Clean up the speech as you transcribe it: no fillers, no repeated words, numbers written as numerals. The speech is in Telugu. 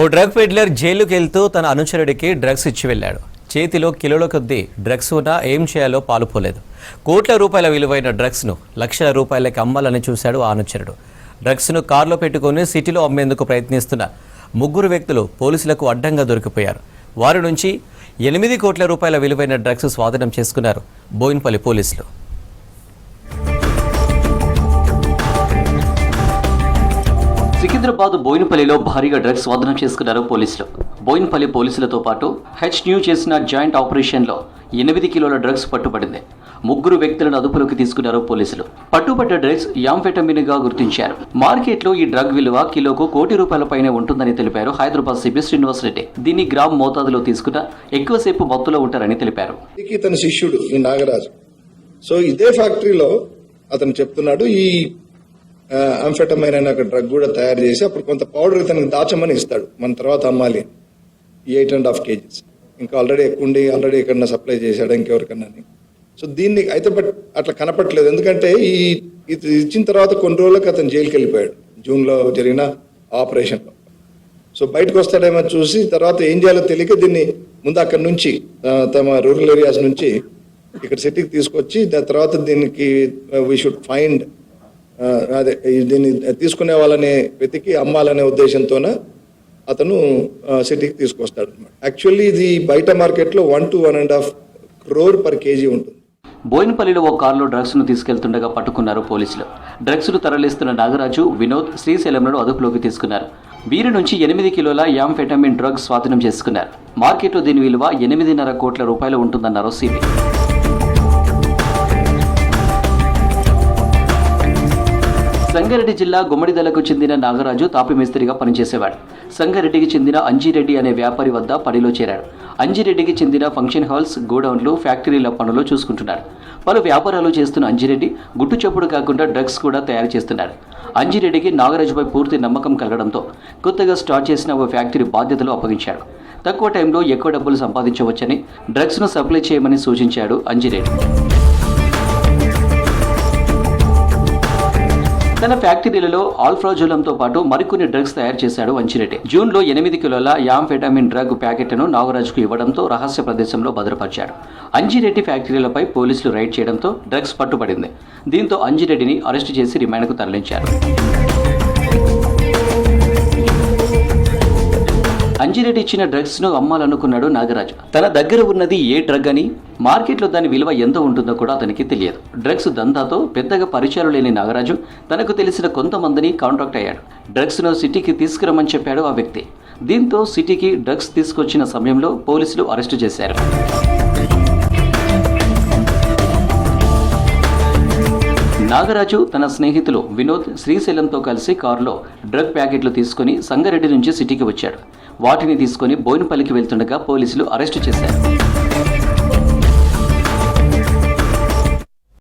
ఓ డ్రగ్ పెడ్లర్ జైలుకి వెళ్తూ తన అనుచరుడికి డ్రగ్స్ ఇచ్చి వెళ్ళాడు. చేతిలో కిలోల కొద్దీ డ్రగ్స్ ఉన్నా ఏం చేయాలో పాలుపోలేదు. కోట్ల రూపాయల విలువైన డ్రగ్స్ను లక్షల రూపాయలకి అమ్మాలని చూశాడు ఆ అనుచరుడు. డ్రగ్స్ను కారులో పెట్టుకుని సిటీలో అమ్మేందుకు ప్రయత్నిస్తున్న ముగ్గురు వ్యక్తులు పోలీసులకు అడ్డంగా దొరికిపోయారు. వారి నుంచి 8 కోట్ల రూపాయల విలువైన డ్రగ్స్ స్వాధీనం చేసుకున్నారు బోయిన్పల్లి పోలీసులు. సికింద్రాబాద్ బోయినపల్లిలో భారీగా డ్రగ్స్ స్వాధీనం చేసుకున్నారు పోలీసులు. బోయినపల్లి పోలీసులతో పాటు హెచ్న్యూ చేసిన జాయింట్ ఆపరేషన్లో 8 కిలోల డ్రగ్స్ పట్టుబడింది. ముగ్గురు వ్యక్తులను అదుపులోకి తీసుకున్నారు పోలీసులు. పట్టుబడ్డ డ్రగ్స్ యాంఫెటమిన్ గా గుర్తించారు. మార్కెట్లో ఈ డ్రగ్ విలువ కిలోకు ₹1 పైనే ఉంటుందని తెలిపారు హైదరాబాద్ సిపి శ్రీనివాస్ రెడ్డి. దీన్ని గ్రామ్ మోతాదులో తీసుకున్న ఎక్కువసేపు మత్తులో ఉంటారని తెలిపారు. తన శిష్యుడు ఈ నాగరాజు, సో ఇదే ఫ్యాక్టరీలో అతను చెప్తున్నాడు ఈ అంఫెటమైన్ అనే ఒక డ్రగ్ కూడా తయారు చేసి అప్పుడు కొంత పౌడర్ ఇతనికి దాచమని ఇస్తాడు, మన తర్వాత అమ్మాలి 8.5 kgs. ఇంకా ఆల్రెడీ ఎక్కువ ఉండి ఆల్రెడీ ఎక్కడన్నా సప్లై చేశాడు ఇంకెవరికన్నా. సో దీన్ని అయితే అట్లా కనపట్లేదు, ఎందుకంటే ఇది ఇచ్చిన తర్వాత కొన్ని రోజులకు అతను జైలుకి వెళ్ళిపోయాడు జూన్లో జరిగిన ఆపరేషన్లో. సో బయటకు వస్తాడేమో చూసి తర్వాత ఏం చేయాలో తెలియక దీన్ని ముందు అక్కడి నుంచి తమ రూరల్ ఏరియాస్ నుంచి ఇక్కడ సిటీకి తీసుకొచ్చి దాని తర్వాత దీనికి వీ షుడ్ ఫైండ్ అదే దీన్ని తీసుకునే వాళ్ళని వెతికి అమ్మాలనే ఉద్దేశంతోనే అతను సిటీకి తీసుకొస్తాడు అనమాట. యాక్చువల్లీ ఇది బయట మార్కెట్లో 1 to 1.5 crore per kg ఉంటుంది. బోయినపల్లిలో ఓ కారులో డ్రగ్స్ ను తీసుకెళ్తుండగా పట్టుకున్నారు పోలీసులు. డ్రగ్స్ ను తరలిస్తున్న నాగరాజు, వినోద్, శ్రీశైలంలను అదుపులోకి తీసుకున్నారు. వీరి నుంచి 8 కిలోల యాంఫెటమిన్ డ్రగ్స్ స్వాధీనం చేసుకున్నారు. మార్కెట్లో దీని విలువ 8.5 కోట్ల రూపాయలు ఉంటుందన్నారు సిబి. సంగారెడ్డి జిల్లా గుమ్మడిదలకు చెందిన నాగరాజు తాపి మేస్త్రిగా పనిచేసేవాడు. సంగారెడ్డికి చెందిన అంజిరెడ్డి అనే వ్యాపారి వద్ద పనిలో చేరాడు. అంజిరెడ్డికి చెందిన ఫంక్షన్ హాల్స్, గోడౌన్లు, ఫ్యాక్టరీల పనులు చూసుకుంటున్నాడు. పలు వ్యాపారాలు చేస్తున్న అంజిరెడ్డి గుట్టు చప్పుడు కాకుండా డ్రగ్స్ కూడా తయారు చేస్తున్నాడు. అంజిరెడ్డికి నాగరాజుపై పూర్తి నమ్మకం కలగడంతో కొత్తగా స్టార్ట్ చేసిన ఓ ఫ్యాక్టరీ బాధ్యతలు అప్పగించాడు. తక్కువ టైంలో ఎక్కువ డబ్బులు సంపాదించవచ్చని డ్రగ్స్ను సప్లై చేయమని సూచించాడు అంజిరెడ్డి. తన ఫ్యాక్టరీలలో ఆల్ఫ్రాజోలంతో పాటు మరికొన్ని డ్రగ్స్ తయారు చేశాడు అంజిరెడ్డి. జూన్లో 8 కిలోల యాంఫెటమిన్ డ్రగ్ ప్యాకెట్ను నాగరాజుకు ఇవ్వడంతో రహస్య ప్రదేశంలో భద్రపరిచాడు. అంజిరెడ్డి ఫ్యాక్టరీలపై పోలీసులు రైడ్ చేయడంతో డ్రగ్స్ పట్టుబడింది. దీంతో అంజిరెడ్డిని అరెస్టు చేసి రిమాండ్కు తరలించారు. అంజిరెడ్డి ఇచ్చిన డ్రగ్స్ ను అమ్మాలనుకున్నాడు నాగరాజు. తన దగ్గర ఉన్నది ఏ డ్రగ్ అని, మార్కెట్లో దాని విలువ ఎంత ఉంటుందో కూడా అతనికి తెలియదు. డ్రగ్స్ దందాతో పెద్దగా పరిచయాలు లేని నాగరాజు తనకు తెలిసిన కొంతమందిని కాంటాక్ట్ అయ్యాడు. డ్రగ్స్ ను సిటీకి తీసుకురమ్మని చెప్పాడు ఆ వ్యక్తి. దీంతో సిటీకి డ్రగ్స్ తీసుకొచ్చిన సమయంలో పోలీసులు అరెస్టు చేశారు. నాగరాజు తన స్నేహితులు వినోద్, శ్రీశైలంతో కలిసి కారులో డ్రగ్ ప్యాకెట్లు తీసుకుని సంగారెడ్డి నుంచి సిటీకి వచ్చాడు. వాటిని తీసుకుని బోయినపల్లికి వెళ్తుండగా పోలీసులు అరెస్టు చేశారు.